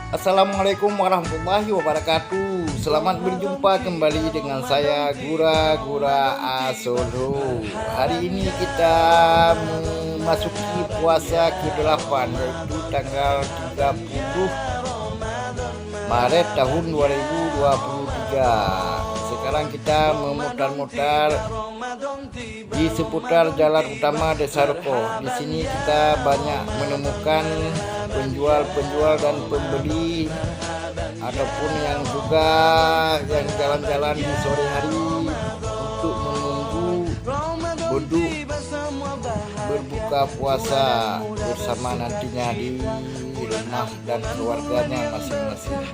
Assalamualaikum warahmatullahi wabarakatuh. Selamat berjumpa kembali dengan saya Gura Asolo. Hari ini kita memasuki puasa ke-8, yaitu tanggal 30 Maret tahun 2023. Sekarang kita memutar-mutar di seputar jalan utama Desa Rukoh. Di sini kita banyak menemukan penjual-penjual dan pembeli ataupun yang juga yang jalan-jalan di sore hari untuk menunggu duduk berbuka puasa bersama nantinya di rumah dan keluarganya masing-masing.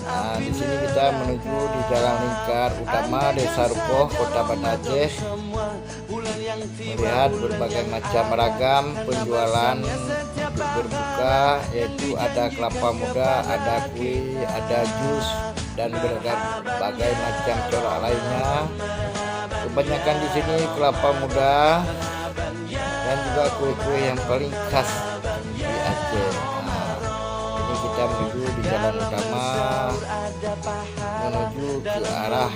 Nah, di sini kita menuju di jalan lingkar utama Desa Rukoh, Kota Banda Aceh, melihat berbagai macam ragam penjualan untuk berbuka, yaitu ada kelapa muda, ada kue, ada jus, dan berbagai macam corak lainnya. Kebanyakan di sini kelapa muda dan juga kue-kue yang paling khas di Aceh. Nah, ini kita menuju di jalan utama menuju ke arah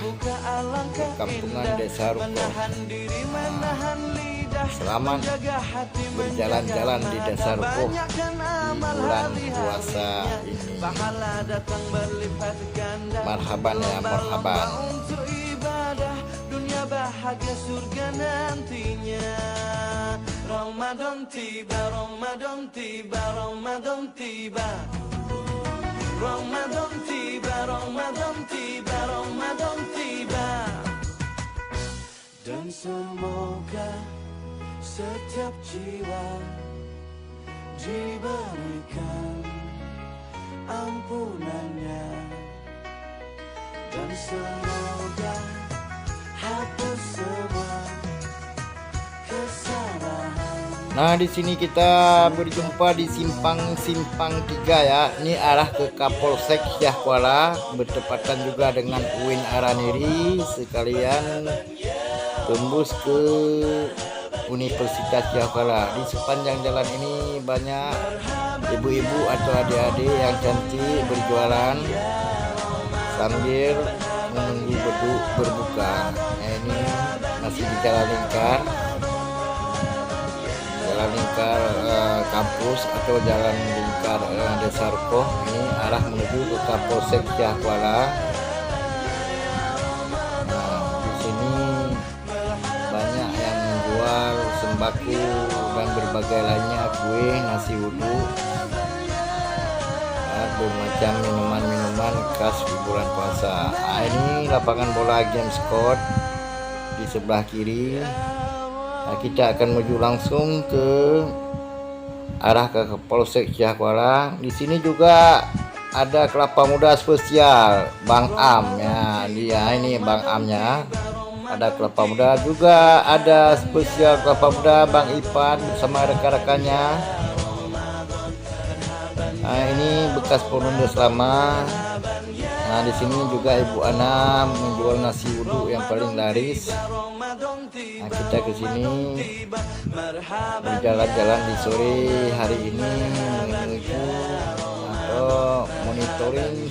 perkampungan Desa Rukoh. Selamat berjalan-jalan di Desa Rukoh di bulan puasa ini. Marhaban ya marhaban. Bahagia surga nantinya. Ramadan tiba, Ramadan tiba, Ramadan tiba. Ramadan tiba, Ramadan tiba, Ramadan tiba. Dan semoga setiap jiwa diberikan ampunannya. Dan semoga hapus semua kesalahan. Nah, di sini kita berjumpa di simpang 3 ya. Ini arah ke Kapolsek Syah Kuala, bertepatan juga dengan UIN Araniri, sekalian tembus ke Universitas Syah Kuala. Di sepanjang jalan ini banyak ibu-ibu atau adik-adik yang cantik berjualan sambil menunggu berbuka. Nah, ini masih di jalan lingkar kampus atau jalan lingkar Desa Rukoh. Ini arah menuju ke Kapolsek Syah Kuala. Nah, di sini banyak yang menjual sembako dan berbagai lainnya, kue, nasi uduk, bermacam minuman-minuman khas bulan puasa. Nah, ini lapangan bola Games Court di sebelah kiri. Nah, kita akan menuju langsung ke arah ke Polsek Syah Kuala. Di sini juga ada kelapa muda spesial Bang Am ya. Dia ini Bang Amnya. Ada kelapa muda, juga ada spesial kelapa muda Bang Ipan bersama rekan-rekannya. Nah, ini bekas penundes lama. Nah, di sini juga Ibu Ana menjual nasi uduk yang paling laris. Nah, kita ke sini berjalan-jalan di sore hari ini menuju atau monitoring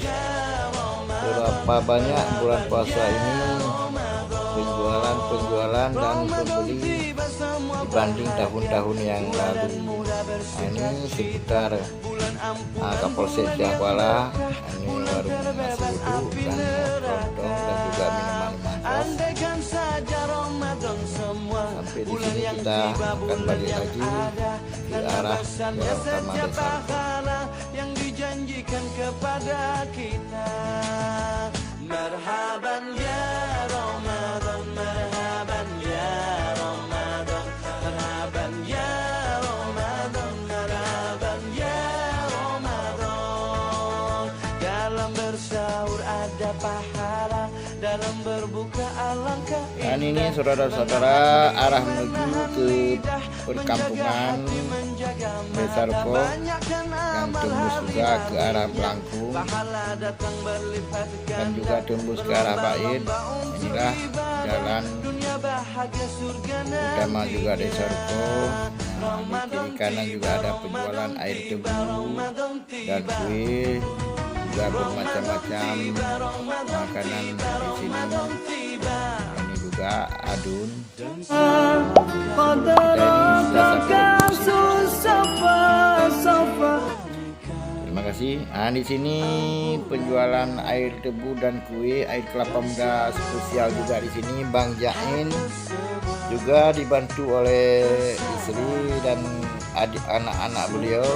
berapa banyak bulan puasa ini penjualan dan pembeli dibanding tahun-tahun yang lalu. Nah, ini seputar Kapolsek Syah Kuala. Ini warung nasi uduk dan kerontong dan juga minuman khas. Sampai di sini kita akan balik lagi ke arah jalan utama Desa Rukoh. Yang dijanjikan kepada kita. Marhaban ya Ramadan, marhaban ya Ramadan, marhaban ya Ramadan, marhaban ya Ramadan. Dalam bersahur ada pahala, dalam berbuka alangkah indah. Dan ini saudara-saudara arah menuju ke perkampungan Desa Rukoh yang tembus juga ke arah Blangkung dan juga tembus ke arah Bait. Inilah jalan utama juga Desa Rukoh. Nah, di kiri kanan juga ada penjualan air tebu dan kue, juga bermacam-macam makanan di sini. Ini juga adun. Kita ini sudah sampai. Terima kasih. Nah, di sini penjualan air tebu dan kue, air kelapa muda spesial juga di sini. Bang Jain juga dibantu oleh istri dan adik anak-anak beliau.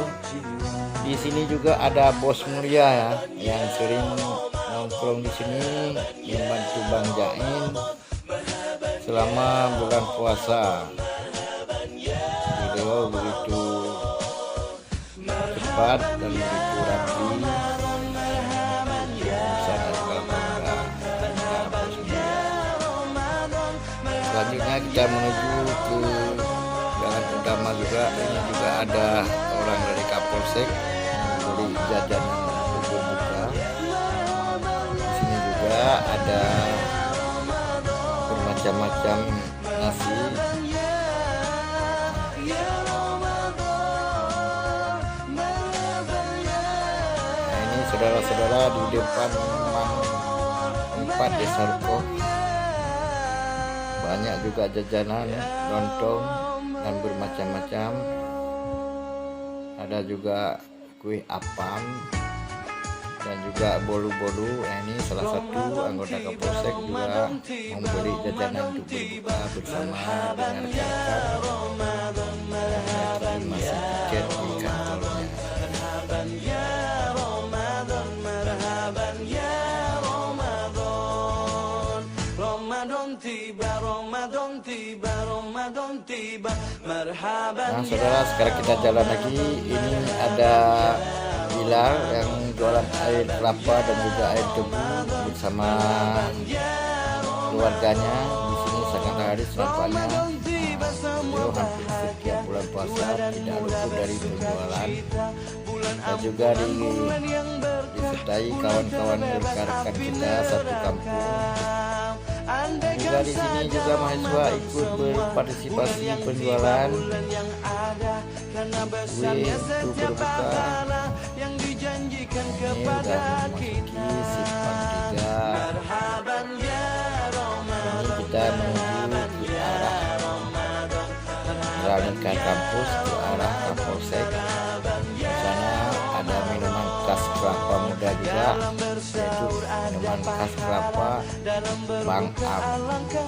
Di sini juga ada Bos Mulia ya, yang sering nongkrong di sini membantu Bang Jain selama bulan puasa. Beliau begitu cepat dan begitu rapi. Selanjutnya kita menuju ke jalan utama juga. Ini juga ada orang dari Kapolsek membeli jajanan untuk berbuka. Di sini juga ada bermacam-macam nasi. Nah, ini saudara-saudara di depan Mang 4 Desa Rukoh. Banyak juga jajanan, lontong dan bermacam-macam. Ada juga kue apam dan juga bolu-bolu. Ini salah satu anggota Kapolsek juga membeli jajanan untuk berbuka bersama dengan rekan-rekan yang masih tiket di kantornya. Nah saudara, sekarang kita jalan lagi. Ini ada Bilal yang jualan air kelapa dan juga air tebu bersama keluarganya. Di sini sangat laris nampaknya. Beliau hampir setiap bulan puasa tidak luput dari penjualan, dan juga disertai kawan-kawan rekan-rekan kita satu kampung. Juga di sini juga mahasiswa ikut berpartisipasi penjualan kue untuk berbuka. Ini sudah memasuki simpang 3. Ini kita menuju ke arah jalan kampus, ke arah Kapolsek. Di sana ada minuman khas kelapa muda juga, yaitu minuman khas kelapa Bang Am yang hampir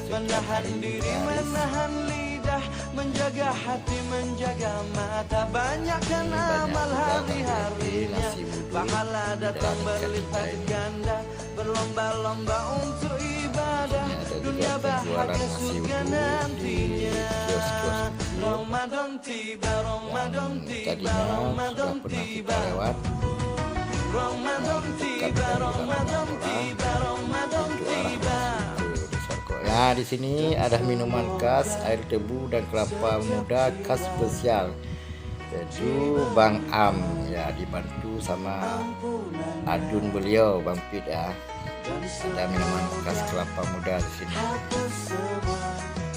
setiap hari laris. Menjaga hati, menjaga mata, banyakkan amal hari-hari, pahala datang berlipat ganda, berlomba-lomba untuk ibadah, dunia bahagia surga nantinya. Ramadan tiba, Ramadan tiba, Ramadan tiba, Ramadan tiba, Ramadan tiba, Ramadan tiba. Nah, di sini ada minuman khas air tebu dan kelapa muda khas spesial, yaitu Bang Am ya, dibantu sama adun beliau Bang Pit ya. Ada minuman khas kelapa muda di sini.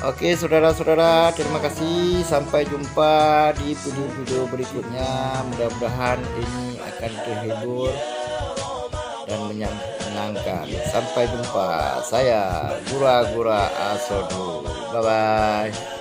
Oke saudara-saudara, terima kasih. Sampai jumpa di video-video berikutnya. Mudah-mudahan ini akan terhibur dan menyenangkan. Sampai jumpa. Saya Gura-Gura Asodu. Bye bye.